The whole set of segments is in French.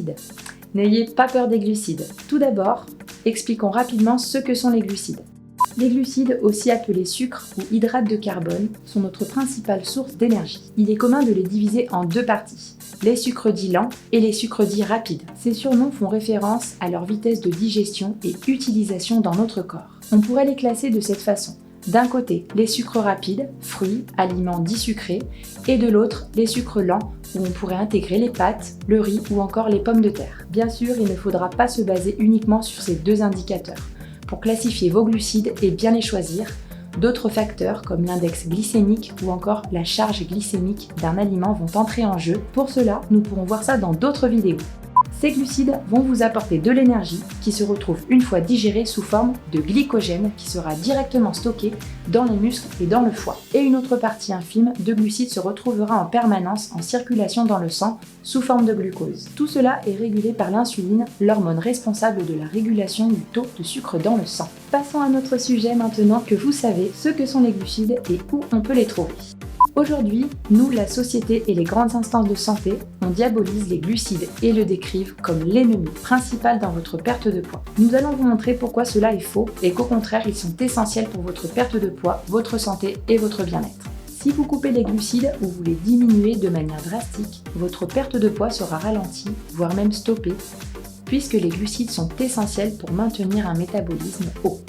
glucides. N'ayez pas peur des glucides. Tout d'abord, expliquons rapidement ce que sont les glucides. Les glucides, aussi appelés sucres ou hydrates de carbone, sont notre principale source d'énergie. Il est commun de les diviser en deux parties, les sucres dits lents et les sucres dits rapides. Ces surnoms font référence à leur vitesse de digestion et utilisation dans notre corps. On pourrait les classer de cette façon. D'un côté, les sucres rapides, fruits, aliments dits sucrés, et de l'autre, les sucres lents, où on pourrait intégrer les pâtes, le riz ou encore les pommes de terre. Bien sûr, il ne faudra pas se baser uniquement sur ces deux indicateurs. Pour classifier vos glucides et bien les choisir, d'autres facteurs comme l'index glycémique ou encore la charge glycémique d'un aliment vont entrer en jeu. Pour cela, nous pourrons voir ça dans d'autres vidéos. Ces glucides vont vous apporter de l'énergie qui se retrouve une fois digérée sous forme de glycogène qui sera directement stocké dans les muscles et dans le foie. Et une autre partie infime de glucides se retrouvera en permanence en circulation dans le sang sous forme de glucose. Tout cela est régulé par l'insuline, l'hormone responsable de la régulation du taux de sucre dans le sang. Passons à notre sujet maintenant que vous savez ce que sont les glucides et où on peut les trouver. Aujourd'hui, nous, la société et les grandes instances de santé, on diabolise les glucides et le décrivent comme l'ennemi principal dans votre perte de poids. Nous allons vous montrer pourquoi cela est faux et qu'au contraire, ils sont essentiels pour votre perte de poids, votre santé et votre bien-être. Si vous coupez les glucides ou vous les diminuez de manière drastique, votre perte de poids sera ralentie, voire même stoppée, puisque les glucides sont essentiels pour maintenir un métabolisme haut.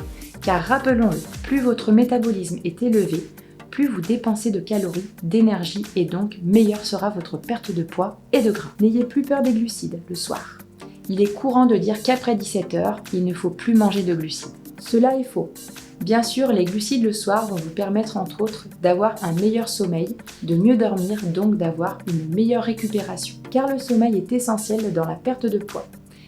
Car rappelons-le, plus votre métabolisme est élevé, plus vous dépensez de calories, d'énergie et donc meilleure sera votre perte de poids et de gras. N'ayez plus peur des glucides le soir. Il est courant de dire qu'après 17h, il ne faut plus manger de glucides. Cela est faux. Bien sûr, les glucides le soir vont vous permettre entre autres d'avoir un meilleur sommeil, de mieux dormir, donc d'avoir une meilleure récupération. Car le sommeil est essentiel dans la perte de poids.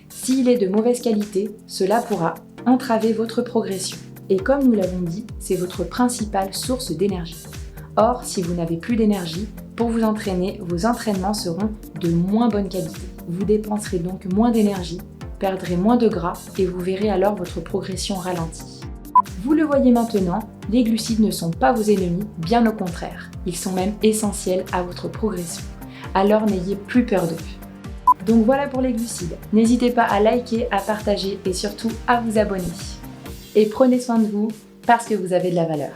S'il est de mauvaise qualité, cela pourra entraver votre progression. Et comme nous l'avons dit, c'est votre principale source d'énergie. Or, si vous n'avez plus d'énergie, pour vous entraîner, vos entraînements seront de moins bonne qualité. Vous dépenserez donc moins d'énergie, perdrez moins de gras et vous verrez alors votre progression ralentie. Vous le voyez maintenant, les glucides ne sont pas vos ennemis, bien au contraire. Ils sont même essentiels à votre progression. Alors n'ayez plus peur d'eux. Donc voilà pour les glucides. N'hésitez pas à liker, à partager et surtout à vous abonner. Et prenez soin de vous parce que vous avez de la valeur.